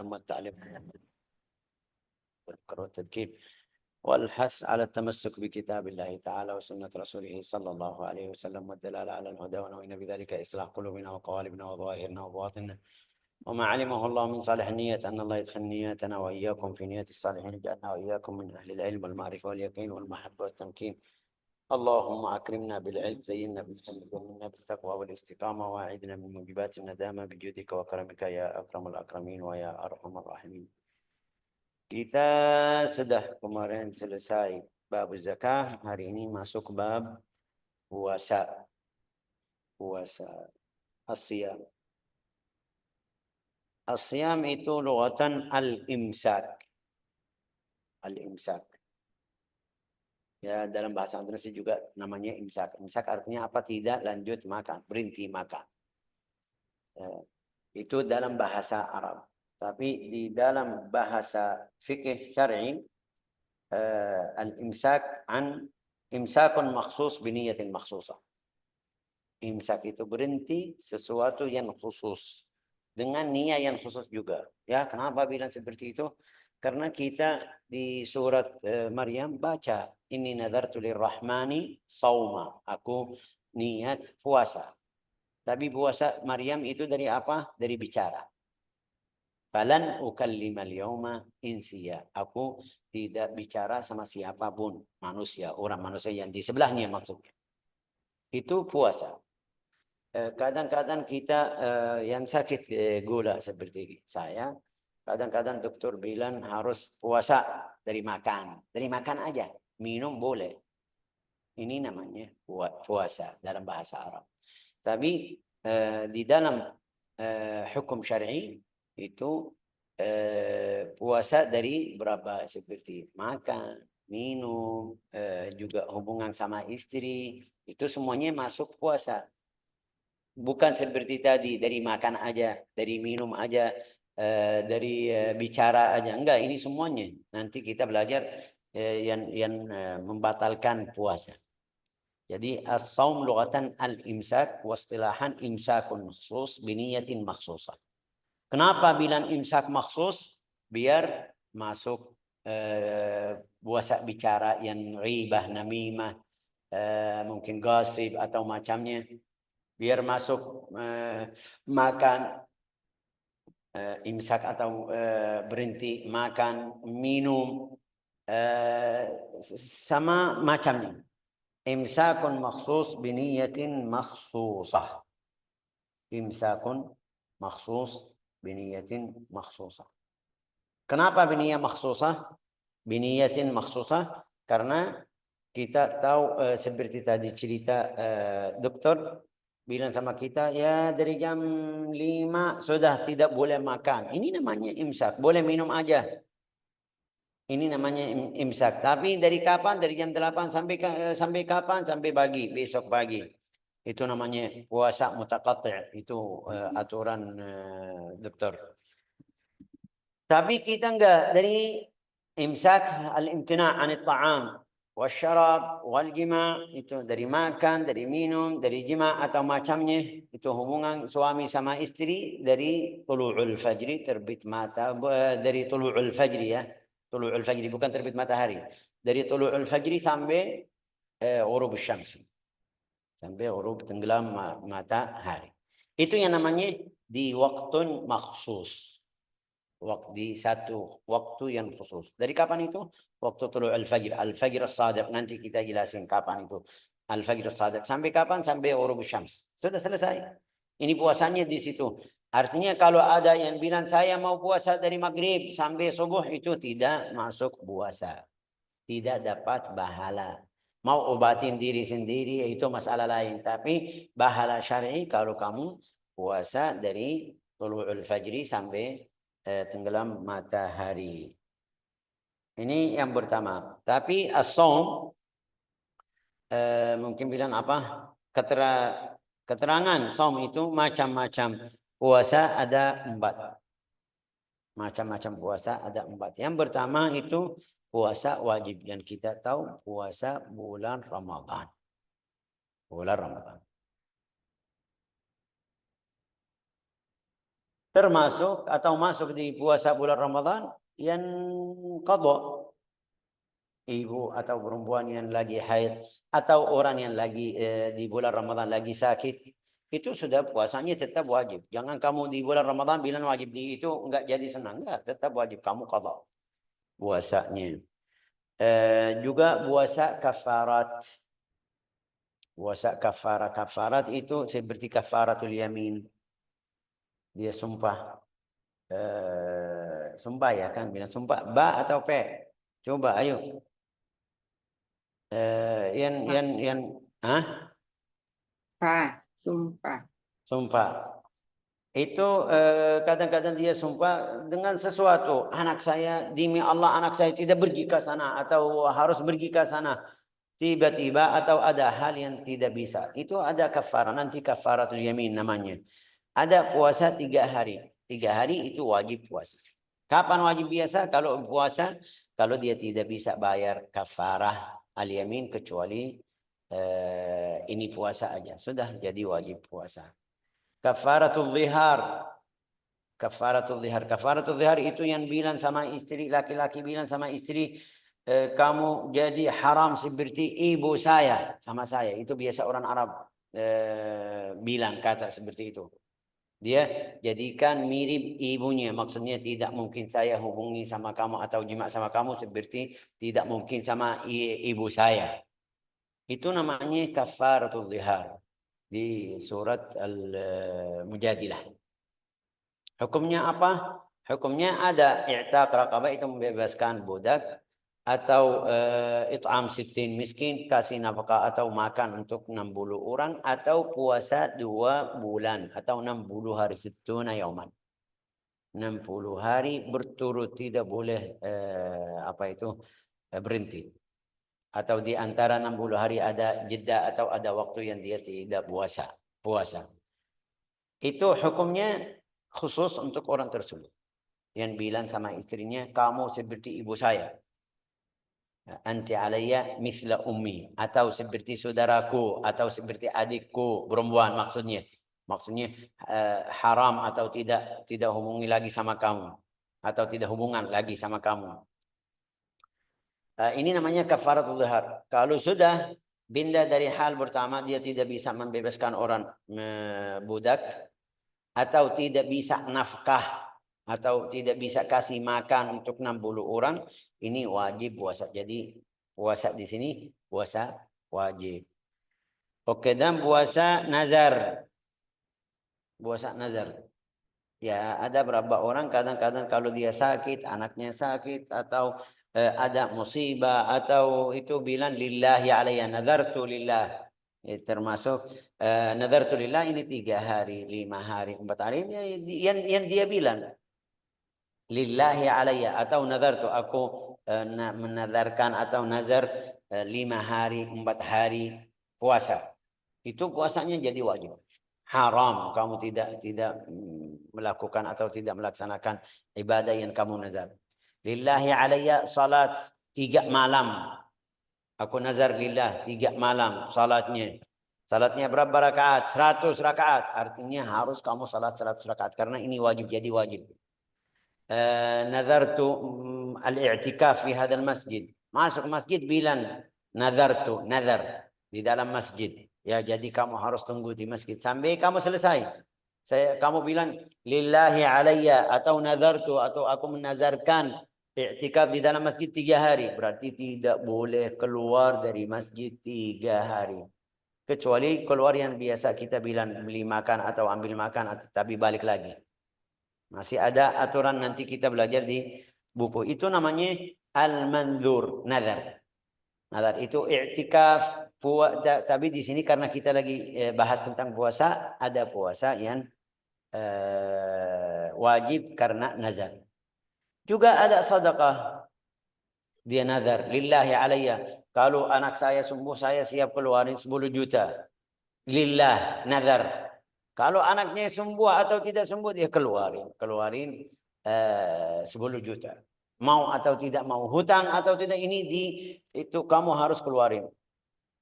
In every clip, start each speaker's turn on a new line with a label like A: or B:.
A: والتعليم والتذكير والحث على التمسك بكتاب الله تعالى وسنة رسوله صلى الله عليه وسلم والدلالة على الهدى ونوينا بذلك إصلاح قلوبنا وقوالبنا وظواهرنا وبواطننا وما علمه الله من صالح النية أن الله يدخل نياتنا وإياكم في نية الصالحين جعلنا وإياكم من أهل العلم والمعرفة واليقين والمحبة والتمكين. اللهم أكرمنا بالعلم زينا بالحلم ومنا بالتقوى والاستقامة وأعذنا من موجبات الندامة بجودك وكرمك يا أكرم الأكرمين ويا أرحم الراحمين. Kita sudah kemarin selesai bab zakah, hari ini masuk bab puasa. Asyam. Asyam itu lughatan al-imsak. Al-imsak. Ya, dalam bahasa Indonesia juga namanya imsak. Imsak artinya apa? Tidak lanjut makan, berhenti makan. Itu dalam bahasa Arab. Tapi di dalam bahasa fikih syar'i, al-imsak imsakun makhsus biniyatin makhsusah. Imsak itu berhenti sesuatu yang khusus dengan niat yang khusus juga. Ya, kenapa bilang seperti itu? Karena kita di surat Maryam baca inni nadartu lirrahmani sauma. Aku niat puasa. Tapi puasa Maryam itu dari apa? Dari bicara. Falan ukallimal yauma insiya. Aku tidak bicara sama siapapun manusia, orang manusia yang di sebelahnya maksudnya. Itu puasa. Kadang-kadang kita yang sakit gula seperti saya, kadang-kadang dokter bilang harus puasa dari makan. Dari makan aja, minum boleh. Ini namanya puasa dalam bahasa Arab. Tapi di dalam hukum syar'i itu puasa dari berapa seperti makan, minum, juga hubungan sama istri, itu semuanya masuk puasa. Bukan seperti tadi dari makan aja, dari minum aja, dari bicara aja. Enggak, ini semuanya. Nanti kita belajar yang membatalkan puasa. Jadi as-saum lughatan al-imsak wa istilahan imsakun makhsus biniyatin makhsusah. Kenapa bilang imsak makhsus? Biar masuk puasa bicara yang ghibah, namimah, mungkin gosip atau macamnya. Biar masuk makan, imsak atau berhenti makan, minum, sama macamnya. Imsakun makhsus biniyatin makhsusah. Imsakun makhsus biniyatin makhsusah. Kenapa biniyah makhsusah? Biniyatin makhsusah karena kita tahu seperti tadi cerita dokter bilang sama kita ya dari jam 5 sudah tidak boleh makan. Ini namanya imsak, boleh minum aja. Ini namanya imsak. Tapi dari kapan? Dari jam 8 sampai kapan? Sampai pagi, besok pagi. Itu namanya puasa mutaqatti'. Itu aturan dokter. Tapi kita enggak. Dari imsak al-imtina' 'anil ta'am wasyarab wal jima' itu dari makan, dari minum, dari jima' atau macamnya. Itu hubungan suami sama istri dari tulu'ul fajri terbit mata, dari tulu'ul fajri ya. Tulu'ul fajri bukan terbit matahari. Dari tulu'ul fajri sampai ghurub syamsi. Sampai ghurub tenggelam matahari. Itu yang namanya di waktu makhsus. Di satu waktu yang khusus. Dari kapan itu? Waktu tulu'ul fajr. Al-fajr as-sadiq. Nanti kita jelasin kapan itu. Al-fajr as-sadiq. Sampai kapan? Sampai ghurub syams. Sudah selesai. Ini puasanya di situ. Artinya kalau ada yang bilang saya mau puasa dari maghrib sampai subuh itu tidak masuk puasa. Tidak dapat pahala. Mau obatin diri sendiri itu masalah lain. Tapi pahala syar'i kalau kamu puasa dari tulu'ul fajri sampai tenggelam matahari. Ini yang pertama. Tapi as-saum mungkin bilang apa? Keterangan saum itu macam-macam. Puasa ada 4. Macam-macam puasa ada 4. Yang pertama itu puasa wajib yang kita tahu puasa bulan Ramadan. Bulan Ramadan. termasuk atau masuk di puasa bulan Ramadan yang qadha. Ibu atau perempuan yang lagi haid atau orang yang lagi di bulan Ramadan lagi sakit, itu sudah puasanya tetap wajib. Jangan kamu di bulan Ramadan bilang wajib, di itu enggak jadi senang, enggak, tetap wajib kamu qadha puasanya. Juga puasa kafarat. Puasa kafarat itu seperti kafaratul yamin. Dia sumpah. Sumpah ya kan, bilang sumpah ba atau pe. Coba ayo. Yang ah
B: Sumpah.
A: sumpah. Itu kadang-kadang dia sumpah dengan sesuatu. Anak saya, demi Allah anak saya tidak pergi ke sana atau harus pergi ke sana. Tiba-tiba atau ada hal yang tidak bisa. Itu ada kafarah. Nanti kafaratul yamin namanya. Ada puasa 3 hari. 3 hari itu wajib puasa. Kapan wajib biasa? Kalau puasa, kalau dia tidak bisa bayar kafarah al-yamin kecuali ini puasa aja. Sudah jadi wajib puasa. Kafaratul zihar. Kafaratul zihar. Kafaratul zihar itu yang bilang sama istri, laki-laki bilang sama istri, kamu jadi haram seperti ibu saya sama saya. Itu biasa orang Arab bilang kata seperti itu. Dia jadikan mirip ibunya. Maksudnya tidak mungkin saya hubungi sama kamu atau jima sama kamu seperti tidak mungkin sama ibu saya. Itu namanya kafaratul zihar di surat Al-Mujadilah. Hukumnya apa? Hukumnya ada i'taq raqabah, itu membebaskan budak, atau it'am sittin miskin, kasih nafkah atau makan untuk 60 orang, atau puasa 2 bulan atau 60 hari, sittuna yauman. 60 hari berturut, tidak boleh berhenti. Atau di antara 60 hari ada jeda atau ada waktu yang dia tidak puasa. Itu hukumnya khusus untuk orang tersebut yang bilang sama istrinya, kamu seperti ibu saya, anti alayya mithla ummi, atau seperti saudaraku atau seperti adikku perempuan. Maksudnya haram atau tidak hubungi lagi sama kamu atau tidak hubungan lagi sama kamu. Ini namanya kafaratul zihar. Kalau sudah pindah dari hal pertama, dia tidak bisa membebaskan orang budak, atau tidak bisa nafkah, atau tidak bisa kasih makan untuk 60 orang, ini wajib puasa. Jadi puasa di sini puasa wajib. Oke, dan puasa nazar. Puasa nazar. Ya, ada berapa orang kadang-kadang kalau dia sakit, anaknya sakit, atau ada musibah, atau itu bilang lillahi alayya nadartu lillah. Termasuk nadartu lillah ini 3 hari, 5 hari, 4 hari, yang dia bilang lillahi alayya atau nadartu, aku menadarkan atau nazar 5 hari, 4 hari puasa. Itu puasanya jadi wajib. Haram kamu tidak melakukan atau tidak melaksanakan ibadah yang kamu nazar. Lillahi alayya salat 3 malam. Aku nazar lillah 3 malam salatnya. Salatnya berapa rakaat? 100 rakaat. Artinya harus kamu salat 100 rakaat karena ini wajib, jadi wajib. Nazartu al-i'tikaf fi hadzal masjid. Masuk masjid bilang nazartu, nazar di dalam masjid. Ya, jadi kamu harus tunggu di masjid sampai kamu selesai. Kamu bilang lillahi alayya atau nazartu atau aku menazarkan i'tikaf di dalam masjid 3 hari. Berarti tidak boleh keluar dari masjid 3 hari. Kecuali keluar yang biasa kita bilang beli makan atau ambil makan, tapi balik lagi. Masih ada aturan, nanti kita belajar di buku. Itu namanya al-mandzur, nazar. Nazar itu i'tikaf, tapi di sini karena kita lagi bahas tentang puasa, ada puasa yang wajib karena nazar. Juga ada sedekah. Dia nazar, lillahi alayya. Kalau anak saya sembuh, saya siap keluarin 10 juta. Lillah, nazar. Kalau anaknya sembuh atau tidak sembuh, dia keluarin 10 juta. Mau atau tidak mau, hutang atau tidak, ini itu kamu harus keluarin.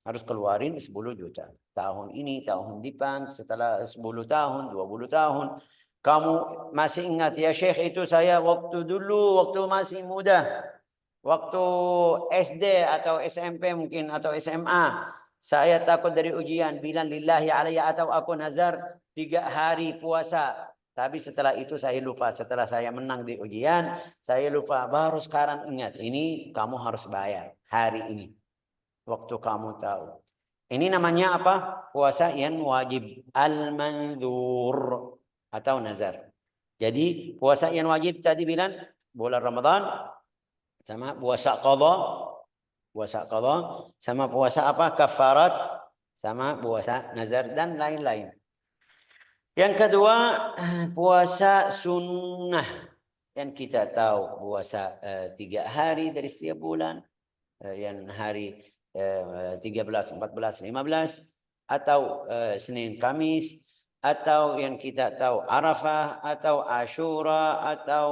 A: Harus keluarin 10 juta. Tahun ini, tahun depan, setelah 10 tahun, 20 tahun. Kamu masih ingat ya Syekh, itu saya waktu dulu, waktu masih muda, waktu SD atau SMP mungkin atau SMA, saya takut dari ujian, bilang lillahi alayya, atau aku nazar 3 hari puasa. Tapi setelah itu saya lupa, setelah saya menang di ujian, saya lupa. Baru sekarang ingat, ini kamu harus bayar hari ini. Waktu kamu tahu. Ini namanya apa? Puasa yang wajib, al-mandzur atau nazar. Jadi puasa yang wajib tadi bilang bulan Ramadan, sama puasa qadha, sama puasa apa? Kafarat, sama puasa nazar dan lain-lain. Yang kedua, puasa sunnah. Yang kita tahu puasa 3 hari dari setiap bulan, yang hari 13, 14, 15, atau Senin, Kamis, atau yang kita tahu Arafah, atau Ashura, atau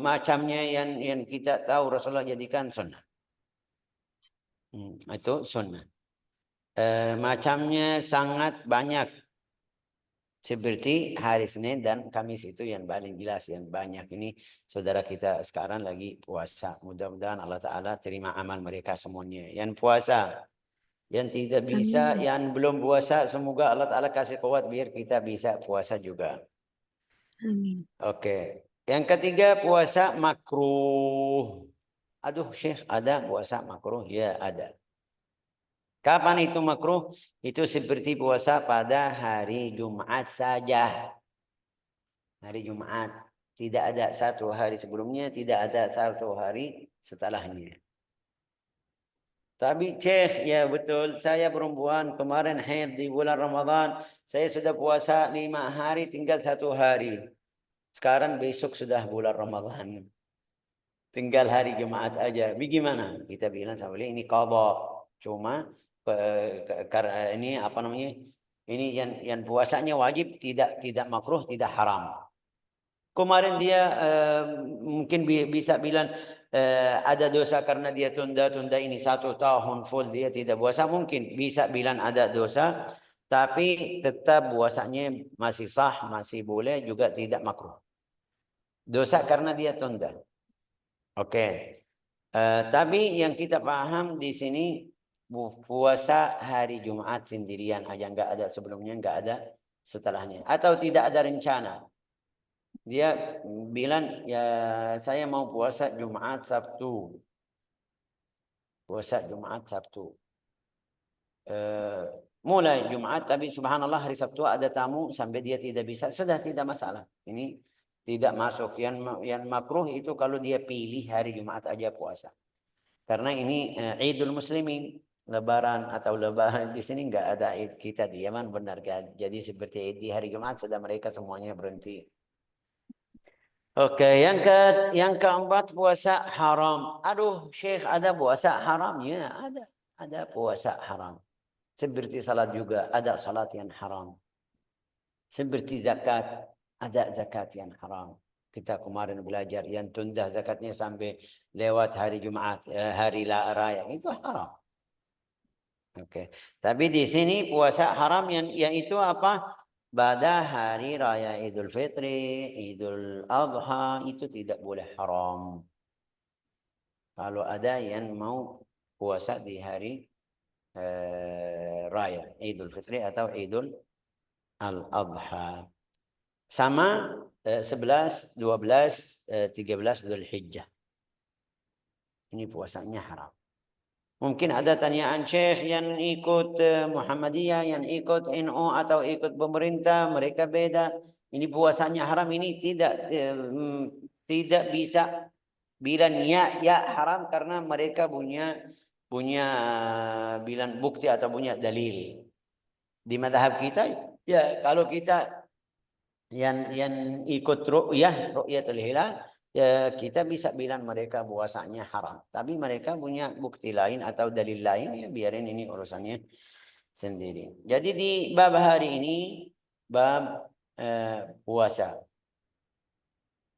A: macamnya yang kita tahu Rasulullah jadikan sunnah. Itu sunnah. Macamnya sangat banyak. Seperti hari Senin dan Kamis itu yang paling jelas, yang banyak. Ini saudara kita sekarang lagi puasa. Mudah-mudahan Allah Ta'ala terima amal mereka semuanya. Yang puasa, yang tidak bisa, yang belum puasa, semoga Allah Ta'ala kasih kuat biar kita bisa puasa juga.
B: Amin.
A: Oke. Yang ketiga, puasa makruh. Aduh Syekh, ada puasa makruh? Ya ada. Kapan itu makruh? Itu seperti puasa pada hari Jumat saja. Hari Jumat. Tidak ada satu hari sebelumnya, tidak ada satu hari setelahnya. Tapi Syekh, ya betul, saya perempuan kemarin haid di bulan Ramadan. Saya sudah puasa 5 hari, tinggal 1 hari. Sekarang besok sudah bulan Ramadan. Tinggal hari Jumat aja. Bagaimana? Kita bilang sama beliau ini qadha. Cuma karena ini apa namanya? Ini yang puasanya wajib, tidak makruh, tidak haram. Kemarin dia mungkin bisa bilang ada dosa karena dia tunda-tunda ini 1 tahun full dia tidak puasa. Mungkin bisa bilang ada dosa, tapi tetap puasanya masih sah, masih boleh, juga tidak makruh. Dosa karena dia tunda. Oke. Tapi yang kita paham di sini puasa hari Jumat sendirian aja, nggak ada sebelumnya, nggak ada setelahnya, atau tidak ada rencana. Dia bilang ya saya mau puasa Jumat Sabtu. Puasa Jumat Sabtu. Mulai Jumat tapi subhanallah hari Sabtu ada tamu sampai dia tidak bisa, sudah tidak masalah. Ini tidak masuk. Yang makruh itu kalau dia pilih hari Jumat aja puasa. Karena ini Idul Muslimin, Lebaran atau Lebaran di sini nggak ada Id, kita di Yaman benar kan. Jadi seperti Id di hari Jumat sudah mereka semuanya berhenti. Oke, yang keempat puasa haram. Aduh, Syekh, ada puasa haram? Ya, ada puasa haram. Seperti salat juga ada salat yang haram. Seperti zakat, ada zakat yang haram. Kita kemarin belajar yang tunda zakatnya sampai lewat hari Jumat, hari raya, itu haram. Oke. Tapi di sini puasa haram yang itu apa? Pada hari raya Idul Fitri, Idul Adha itu tidak boleh haram. Kalau ada yang mau puasa di hari raya Idul Fitri atau Idul Adha. Sama 11, 12, 13 Dzulhijjah. Ini puasanya haram. Mungkin ada tanyaan Syekh yang ikut Muhammadiyah, yang ikut NU atau ikut pemerintah, mereka beda. Ini puasanya haram, ini tidak bisa bilang ya haram karena mereka punya bilang bukti atau punya dalil. Di madhab kita ya kalau kita yang ikut ru'yatul hilal, ya kita bisa bilang mereka puasanya haram. Tapi mereka punya bukti lain atau dalil lain, ya biarin ini urusannya sendiri. Jadi di bab hari ini, bab puasa.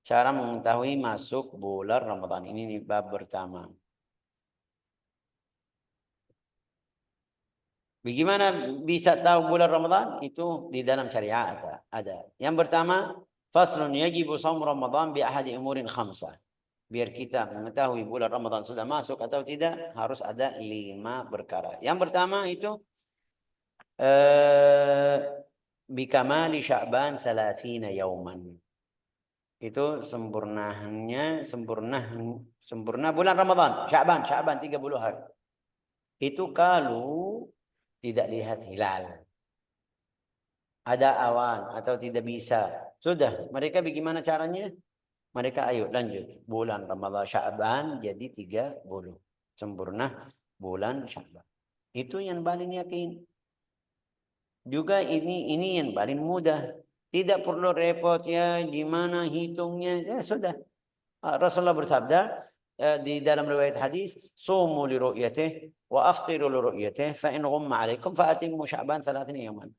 A: Cara mengetahui masuk bulan Ramadan. Ini bab pertama. Bagaimana bisa tahu bulan Ramadan? Itu di dalam syariat ada. Yang pertama, faslun yajibu shaum Ramadan bi ahadi umurin khamsah. Biar kita mengetahui bulan Ramadan sudah masuk atau tidak, harus ada 5 perkara. Yang pertama itu bikamali Sya'ban 30 yauman. Itu sempurna bulan Ramadan, Sya'ban 30 hari. Itu kalau tidak lihat hilal. Ada awan atau tidak bisa. Sudah, mereka bagaimana caranya? Mereka ayo lanjut. Bulan Ramadan Sya'ban jadi 30. Sempurna bulan Sya'ban. Itu yang paling yakin. Juga ini yang paling mudah. Tidak perlu repot ya gimana hitungnya. Ya sudah. Rasulullah bersabda di dalam riwayat hadis, "Sumu li ru'yatihi wa aftiru li ru'yatihi fa in ghumma 'alaikum fa atimmu Sya'ban 30 yaman."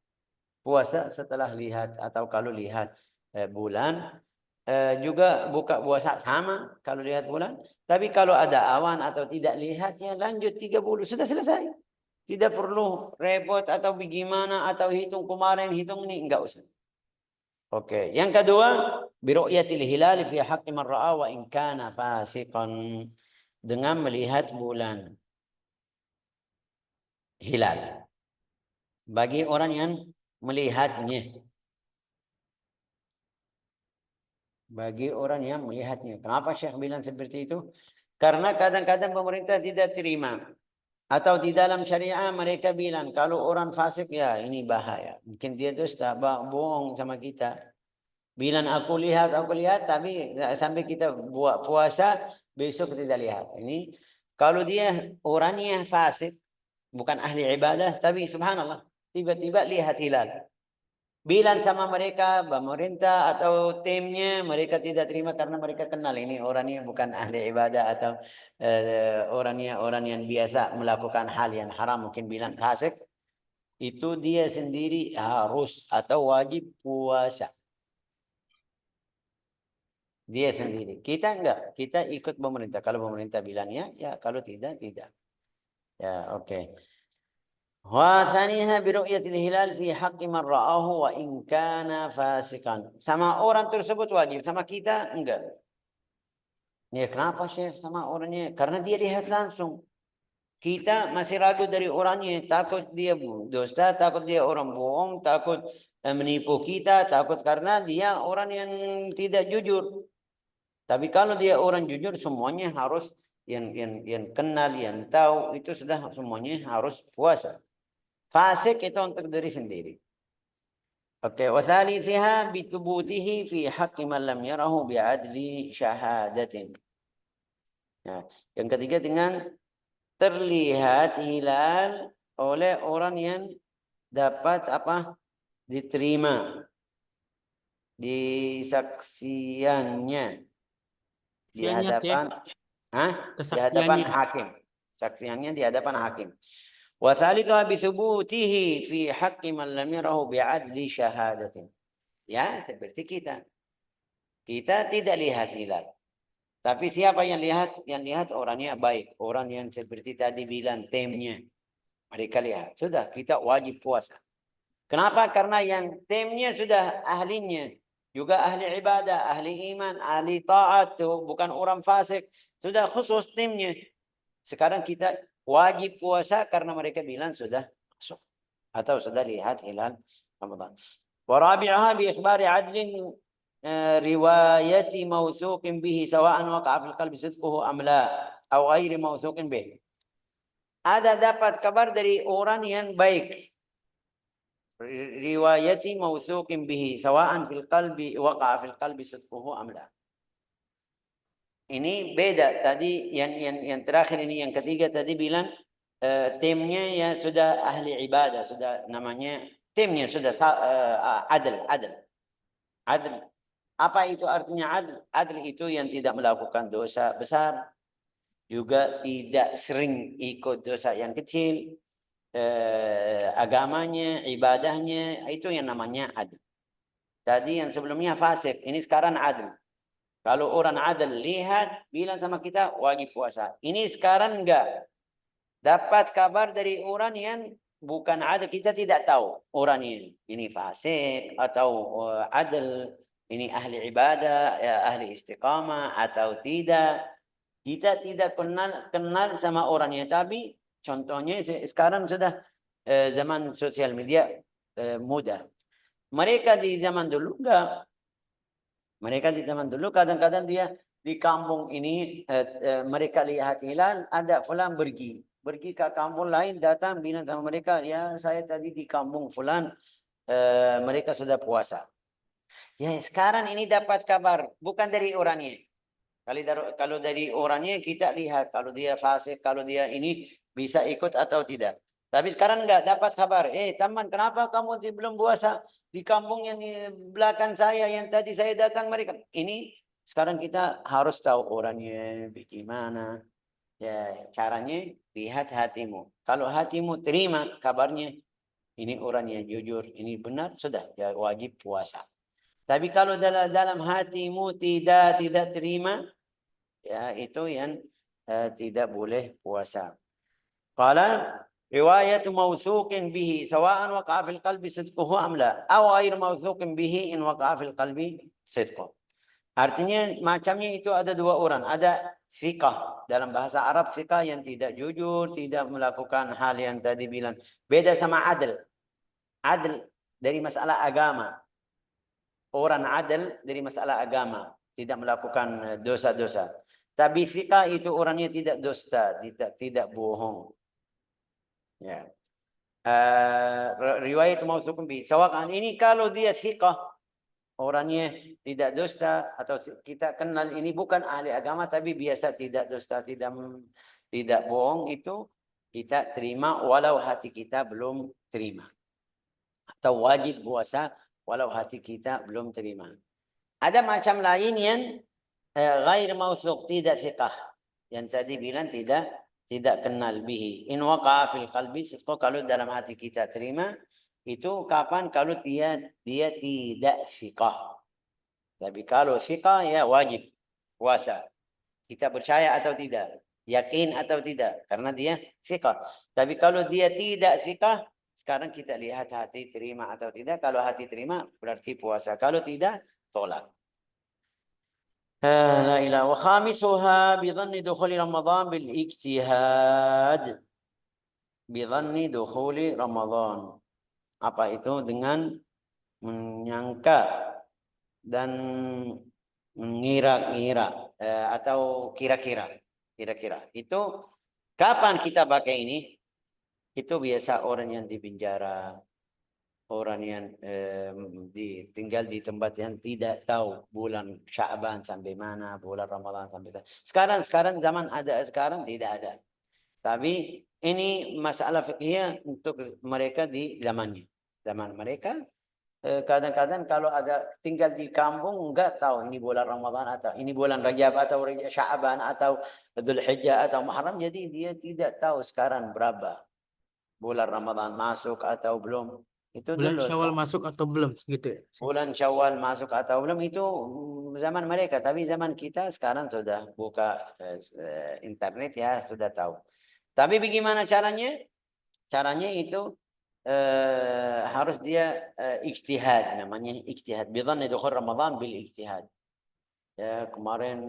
A: Puasa setelah lihat atau kalau lihat bulan, juga buka puasa sama kalau lihat bulan. Tapi kalau ada awan atau tidak lihat ya lanjut 30. Sudah selesai. Tidak perlu repot atau bagaimana atau hitung kemarin, hitung ini. Enggak usah. Oke. Yang kedua, biru'yatil hilal fi haqqi man ra'a wa in kana fasiqan. Dengan melihat bulan hilal. Bagi orang yang melihatnya. Bagi orang yang melihatnya. Kenapa Syekh bilang seperti itu? Karena kadang-kadang pemerintah tidak terima. Atau di dalam syariah mereka bilang, kalau orang fasik ya ini bahaya. Mungkin dia dusta, bohong sama kita. Bilang aku lihat, tapi sampai kita buat puasa, besok tidak lihat. Ini kalau dia orangnya fasik, bukan ahli ibadah, tapi subhanallah, tiba-tiba lihat hilal. Bilang sama mereka, pemerintah atau timnya, mereka tidak terima karena mereka kenal ini orangnya bukan ahli ibadah atau orang yang biasa melakukan hal yang haram, mungkin bilang fasik. Itu dia sendiri harus atau wajib puasa. Dia sendiri. Kita enggak, kita ikut pemerintah. Kalau pemerintah bilangnya, ya kalau tidak, tidak. Ya, oke. وثانيها برؤية الهلال في حق من رآه وإن كان فاسقا. Sama orang tersebut wajib, sama kita enggak. Ya kenapa Syekh sama orangnya? Karena dia lihat langsung. Kita masih ragu dari orangnya, takut dia dusta, takut dia orang bohong, takut menipu kita, takut karena dia orang yang tidak jujur. Tapi kalau dia orang jujur, semuanya harus yang kenal, yang tahu itu sudah semuanya harus puasa. Fasik itu untuk diri sendiri. Oke, wathalithiha bitubutihi fi haqqi man lam yarahu bi'adli syahadatin. Nah, yang ketiga dengan terlihat hilal oleh orang yang dapat apa? Diterima di saksiannya di hadapan di hadapan hakim. Saksiannya di hadapan hakim. وثالثها بثبوته في حق من لم يره بعدل شهادة. Ya, seperti kita. Kita tidak lihat hilal. Tapi siapa yang lihat? Yang lihat orangnya baik. Orang yang seperti tadi bilang timnya. Mereka lihat. Sudah, kita wajib puasa. Kenapa? Karena yang timnya sudah ahlinya. Juga ahli ibadah, ahli iman, ahli taat. Bukan orang fasik. Sudah khusus timnya. Sekarang kita wajib puasa karena mereka bilang sudah masuk atau sudah lihat hilal Ramadan. Warabi'aha bi ikhbari adlin riwayati mawthuqin bihi sawa'an waqa'a fil qalbi sidquhu am la aw ghairi mawthuqin bihi. Ada dapat kabar dari orang yang baik. Riwayati mawthuqin bihi sawa'an fil qalbi waqa'a fil qalbi sidquhu am la. Ini beda tadi yang terakhir ini yang ketiga tadi bilang timnya ya sudah ahli ibadah, sudah namanya timnya sudah adil. Apa itu artinya adil? Adil itu yang tidak melakukan dosa besar, juga tidak sering ikut dosa yang kecil, agamanya, ibadahnya, itu yang namanya adil. Tadi yang sebelumnya fasik, ini sekarang adil. Kalau orang adil lihat, bilang sama kita wajib puasa. Ini sekarang enggak. Dapat kabar dari orang yang bukan adil, kita tidak tahu orangnya ini fasik atau adil, ini ahli ibadah, ya, ahli istiqamah atau tidak. Kita tidak kenal sama orangnya. Tapi contohnya sekarang sudah zaman sosial media mudah. Mereka di zaman dulu enggak. Mereka di zaman dulu kadang-kadang dia di kampung ini mereka lihat hilal, ada fulan pergi ke kampung lain, datang bilang sama mereka, ya saya tadi di kampung fulan mereka sudah puasa. Ya sekarang ini dapat kabar bukan dari orangnya. Kalau dari orangnya kita lihat kalau dia fasik, kalau dia ini bisa ikut atau tidak. Tapi sekarang enggak dapat kabar. Teman, kenapa kamu belum puasa? Di kampung yang di belakang saya yang tadi saya datang mereka. Ini sekarang kita harus tahu orangnya bagaimana. Ya, caranya lihat hatimu. Kalau hatimu terima kabarnya, ini orangnya jujur, ini benar, sudah ya wajib puasa. Tapi kalau dalam hatimu tidak terima, ya itu yang tidak boleh puasa. Qala riwayat mawthuqin bihi sawa'an waqa'a fil qalbi sidquhu am la aw ghair mawthuqin bihi in waqa'a fil qalbi sidquhu. Artinya macamnya itu ada dua orang. Ada thiqah. Dalam bahasa Arab thiqah yang tidak jujur, tidak melakukan hal yang tadi bilang. Beda sama adil. Adil dari masalah agama. Orang adil dari masalah agama. Tidak melakukan dosa-dosa. Tapi thiqah itu orangnya tidak dusta, tidak bohong. Ya. Riwayat mausukum bi. Sawakan ini kalau dia thiqah, orangnya tidak dusta, atau kita kenal ini bukan ahli agama tapi biasa tidak dusta, tidak bohong, itu kita terima walau hati kita belum terima. Atau wajib puasa walau hati kita belum terima. Ada macam lain yang ghair mausuq, tidak thiqah. Yang tadi bilang tidak kenal bihi. In waqa'a fil qalbi sidqu, kalau dalam hati kita terima. Itu kapan? Kalau dia tidak thiqah. Tapi kalau thiqah ya wajib puasa. Kita percaya atau tidak? Yakin atau tidak? Karena dia thiqah. Tapi kalau dia tidak thiqah, sekarang kita lihat hati terima atau tidak. Kalau hati terima berarti puasa. Kalau tidak, tolak. لا إله. وخامسها بظن دخول رمضان بالاجتهاد. بظن دخول رمضان. Apa itu? Dengan menyangka dan mengira-ngira atau kira-kira. Itu kapan kita pakai ini? Itu biasa orang yang di penjara, orang yang tinggal di tempat yang tidak tahu bulan Sya'ban sampai mana, bulan Ramadan sampai mana. Sekarang zaman ada, sekarang tidak ada. Tapi ini masalah fikih untuk mereka di zamannya. Zaman mereka kadang-kadang kalau ada tinggal di kampung enggak tahu ini bulan Ramadan atau ini bulan Rajab atau Sya'ban atau Dzulhijjah atau Muharram, jadi dia tidak tahu sekarang berapa bulan Ramadan masuk atau belum. Itu
B: Bulan
A: dulu
B: Syawal masuk atau belum gitu ya.
A: bulan Syawal masuk atau belum, itu zaman mereka. Tapi zaman kita sekarang sudah buka internet ya, sudah tahu. Tapi bagaimana caranya? Caranya itu harus dia ijtihad, namanya ijtihad. Bidhanni dukhul Ramadan bil ijtihad. Ya, kemarin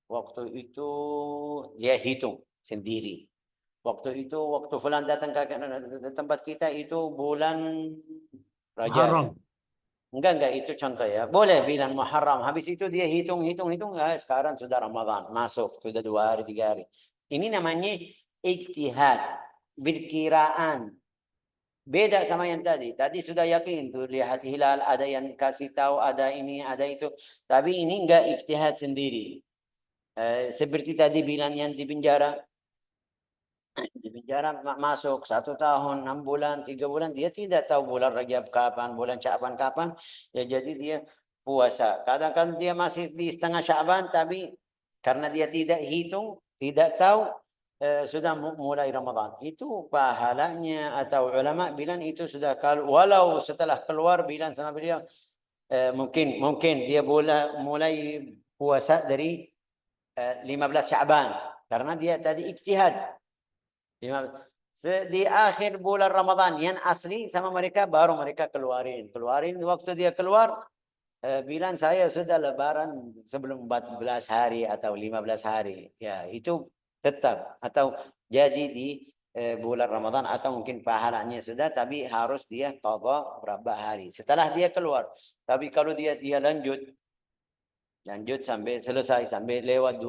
A: waktu itu dia hitung sendiri. Waktu itu, waktu fulan datang ke tempat kita itu bulan Rajab.
B: Muharram.
A: Enggak, itu contoh ya. Boleh bilang Muharram. Habis itu dia hitung. Sekarang sudah Ramadan. Masuk. Sudah 2 hari, 3 hari. Ini namanya ijtihad. Berkiraan. Beda sama yang tadi. Tadi sudah yakin. Tuh lihat hilal. Ada yang kasih tahu. Ada ini, ada itu. Tapi ini enggak ijtihad sendiri. Seperti tadi bilang yang di penjara. Di penjara masuk 1 tahun, 6 bulan, 3 bulan, dia tidak tahu bulan Rajab kapan, bulan Sya'ban kapan, ya jadi dia puasa. Kadang-kadang dia masih di setengah Sya'ban, tapi karena dia tidak hitung, tidak tahu, sudah mulai Ramadan. Itu pahalanya, atau ulama bilang itu sudah, kalau walau setelah keluar bilang sama beliau, mungkin dia mulai puasa dari 15 Sya'ban, karena dia tadi ijtihad. Di akhir bulan Ramadan yang asli sama mereka baru mereka keluarin waktu dia keluar bilang saya sudah lebaran sebelum 14 hari atau 15 hari ya itu tetap atau jadi di bulan Ramadan atau mungkin pahalanya sudah tapi harus dia qadha berapa hari setelah dia keluar tapi kalau dia lanjut sampai selesai sampai lewat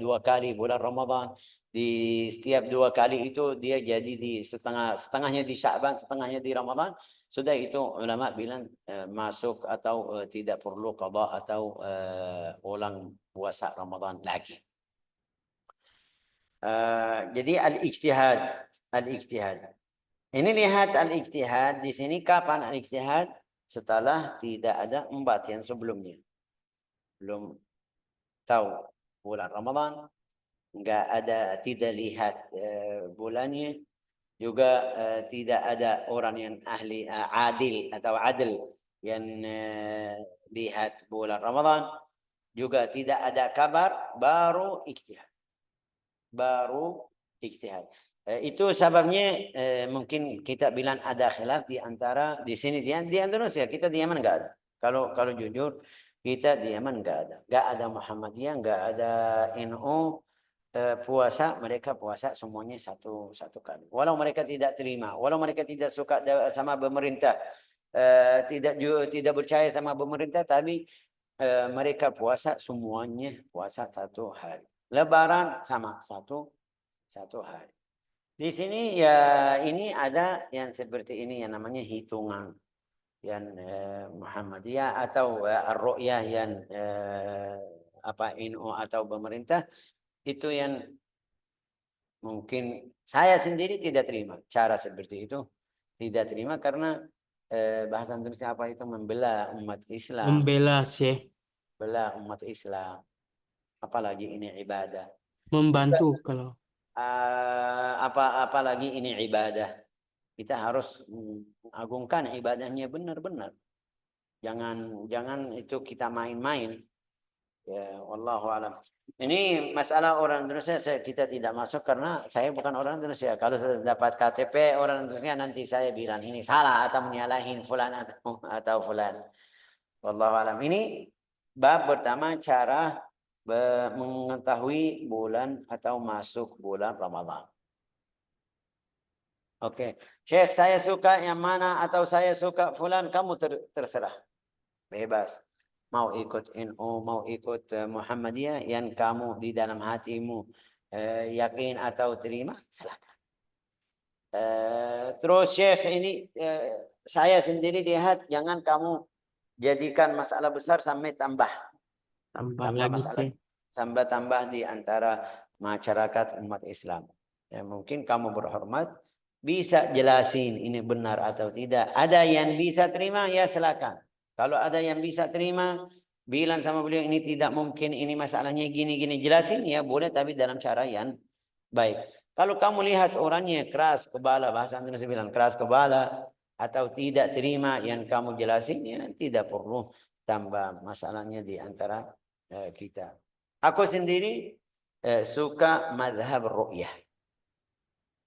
A: dua kali bulan Ramadan di setiap 2 kali itu dia jadi di setengahnya di Sya'ban setengahnya di Ramadan sudah itu ulama bilang masuk atau tidak perlu qada atau ulang puasa Ramadan lagi. Jadi al-ijtihad. Ini lihat al-ijtihad di sini kapan al-ijtihad setelah tidak ada embat yang sebelumnya. Belum tahu bulan Ramadan, enggak ada tidak lihat bulannya, juga tidak ada orang yang ahli adil atau adil yang lihat bulan Ramadan, juga tidak ada kabar baru ijtihad. Itu sebabnya mungkin kita bilang ada khilaf di antara di sini di Indonesia kita di Yaman enggak ada. Kalau jujur kita di Yaman enggak ada Muhammadiyah, enggak ada NU puasa mereka puasa semuanya satu kali. Walau mereka tidak terima, walau mereka tidak suka sama pemerintah, tidak percaya sama pemerintah, tapi mereka puasa semuanya puasa 1 hari. Lebaran sama satu hari. Di sini ya ini ada yang seperti ini yang namanya hitungan yang Muhammadiyah atau ar-ru'yah yang NU atau pemerintah itu yang mungkin saya sendiri tidak terima cara seperti itu tidak terima karena bahasa Indonesia apa itu membela umat Islam
B: Membela sih.
A: bela umat Islam apalagi ini ibadah
B: Membantu kalau.
A: apalagi ini ibadah kita harus mengagungkan ibadahnya benar-benar jangan itu kita main-main ya wallahu alam. Ini masalah orang Indonesia kita tidak masuk karena saya bukan orang Indonesia. Kalau saya dapat KTP orang Indonesia nanti saya bilang ini salah atau menyalahin fulan atau fulan. Wallahu alam. Ini bab pertama cara mengetahui bulan atau masuk bulan Ramadan. Oke, Syekh saya suka yang mana atau saya suka fulan kamu terserah. Bebas. Mau ikut NU, mau ikut Muhammadiyah yang kamu di dalam hatimu yakin atau terima, silakan. Terus Syekh ini saya sendiri lihat jangan kamu jadikan masalah besar sampai tambah
B: lagi
A: masalah tambah di antara masyarakat umat Islam. Ya, mungkin kamu berhormat bisa jelasin ini benar atau tidak. Ada yang bisa terima ya silakan. Kalau ada yang bisa terima, bilang sama beliau ini tidak mungkin, ini masalahnya gini-gini. Jelasin ya boleh tapi dalam cara yang baik. Kalau kamu lihat orangnya keras kepala, bahasa Indonesia bilang keras kepala, atau tidak terima yang kamu jelasin, ya tidak perlu tambah masalahnya di antara kita. Aku sendiri suka madhab ru'yah.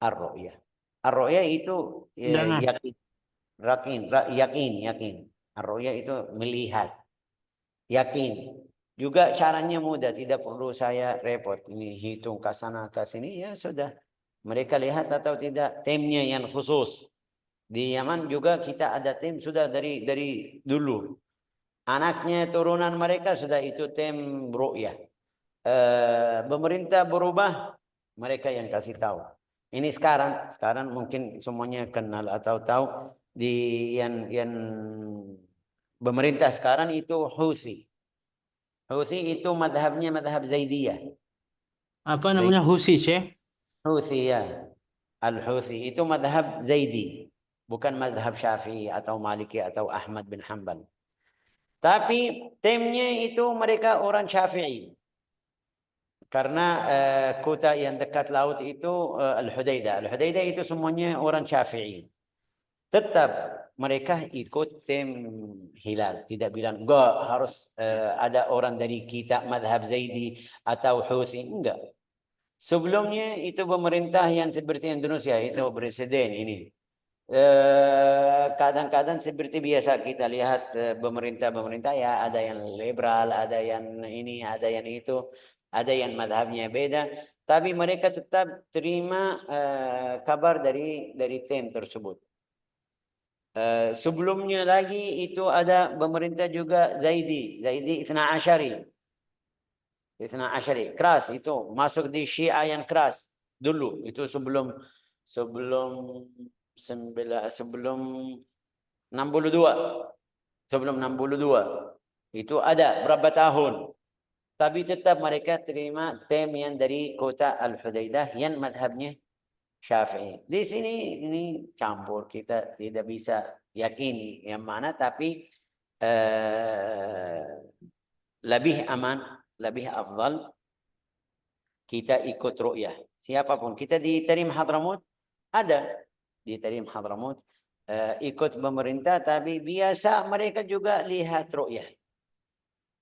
A: Ar-ru'yah. Ar-ru'yah itu yakin. Ar-ru'yah itu melihat. Yakin. Juga caranya mudah, tidak perlu saya repot. Ini hitung ke sana ke sini, ya sudah. Mereka lihat atau tidak timnya yang khusus. Di Yaman juga kita ada tim sudah dari dulu. Anaknya turunan mereka sudah itu tim ru'yah. Pemerintah berubah, mereka yang kasih tahu. Ini sekarang mungkin semuanya kenal atau tahu di yang pemerintah sekarang itu Houthi. Houthi itu madhabnya madhab Zaidiyah.
B: Apa namanya Husi Syekh?
A: Houthi ya. Al-Houthi itu madhab Zaidi. Bukan madhab Syafi'i atau Maliki atau Ahmad bin Hanbal. Tapi timnya itu mereka orang Syafi'i. Karena kota yang dekat laut itu Al-Hudaidah. Al-Hudaidah itu semuanya orang Syafi'i. Tetap mereka ikut tim hilal. Tidak bilang enggak harus ada orang dari kita madhab Zaidi atau Houthi. Enggak. Sebelumnya itu pemerintah yang seperti Indonesia, itu presiden ini. Kadang-kadang seperti biasa kita lihat pemerintah-pemerintah ya, ada yang liberal, ada yang ini, ada yang itu, ada yang madhabnya beda, tapi mereka tetap terima kabar dari tim tersebut. Sebelumnya lagi itu ada pemerintah juga Zaidi Ithna Asyari keras, itu masuk di Syiah yang keras dulu, itu sebelum sebelum 62, sebelum 62 itu ada berapa tahun, tapi tetap mereka terima tim yang dari kota Al-Hudaidah yang madhabnya Syafi'i. Di sini ini campur, kita tidak bisa yakini yang mana, tapi lebih aman, lebih afdal kita ikut ru'yah. Siapapun kita di Tarim Hadramut ada, di Tarim Hadramut ikut pemerintah, tapi biasa mereka juga lihat ru'yah.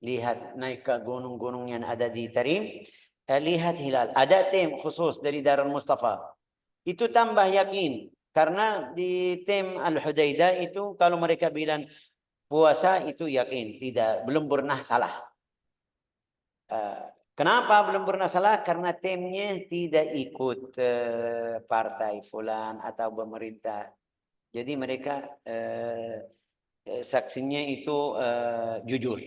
A: Lihat naik ke gunung-gunung yang ada di Tarim, lihat hilal. Ada tim khusus dari Darul Mustafa. Itu tambah yakin, karena di tim Al-Hudaidah itu kalau mereka bilang puasa itu yakin, belum pernah salah. Kenapa belum pernah salah? Karena timnya tidak ikut partai fulan atau pemerintah. Jadi mereka saksinya itu jujur.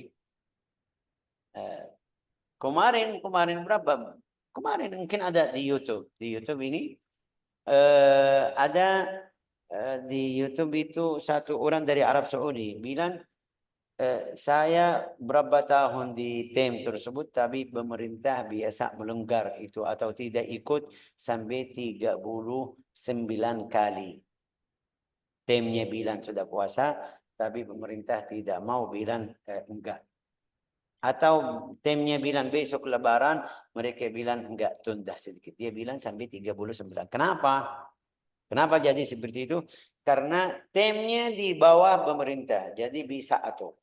A: Kemarin berapa? Kemarin mungkin ada di YouTube. Di YouTube ini ada di YouTube itu satu orang dari Arab Saudi bilang, saya berapa tahun di tim tersebut, tapi pemerintah biasa melanggar itu atau tidak ikut sampai 39 kali. Timnya bilang sudah puasa, tapi pemerintah tidak mau bilang enggak. Atau timnya bilang besok lebaran, mereka bilang enggak, tunda sedikit. Dia bilang sampai 39. Kenapa? Kenapa jadi seperti itu? Karena timnya di bawah pemerintah, jadi bisa atur.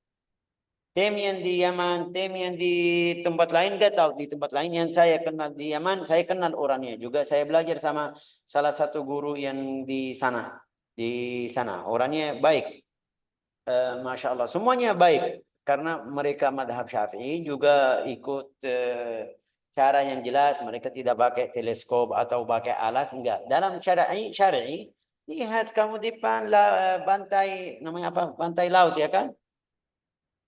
A: Tim yang di Yaman, tim yang di tempat lain nggak tahu. Di tempat lain yang saya kenal di Yaman, saya kenal orangnya juga. Saya belajar sama salah satu guru yang di sana. Di sana orangnya baik, masya Allah. Semuanya baik karena mereka madhab Syafi'i, juga ikut cara yang jelas. Mereka tidak pakai teleskop atau pakai alat, enggak. Dalam syar'i, lihat kamu di pantai, namanya apa? Pantai laut ya kan?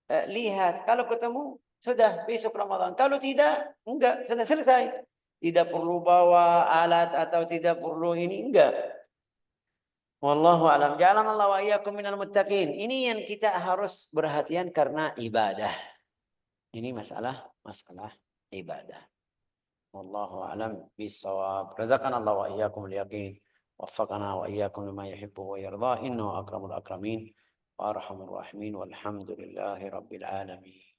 A: Lihat, kalau ketemu sudah besok Ramadan, kalau tidak enggak, sudah selesai. Tidak perlu bawa alat atau tidak perlu ini, enggak. Wallahu alam. Ja'alanallahu wa iyyakum minal muttaqin. Ini yang kita harus perhatian karena ibadah. Ini masalah ibadah. Wallahu alam bisawab. Razaqanallahu wa iyyakum al-yaqin. Waffaqana wa iyyakum lima yuhibbu wa yarda. Innahu akramul akramin wa arhamur rahimin. Walhamdulillahi rabbil alamin.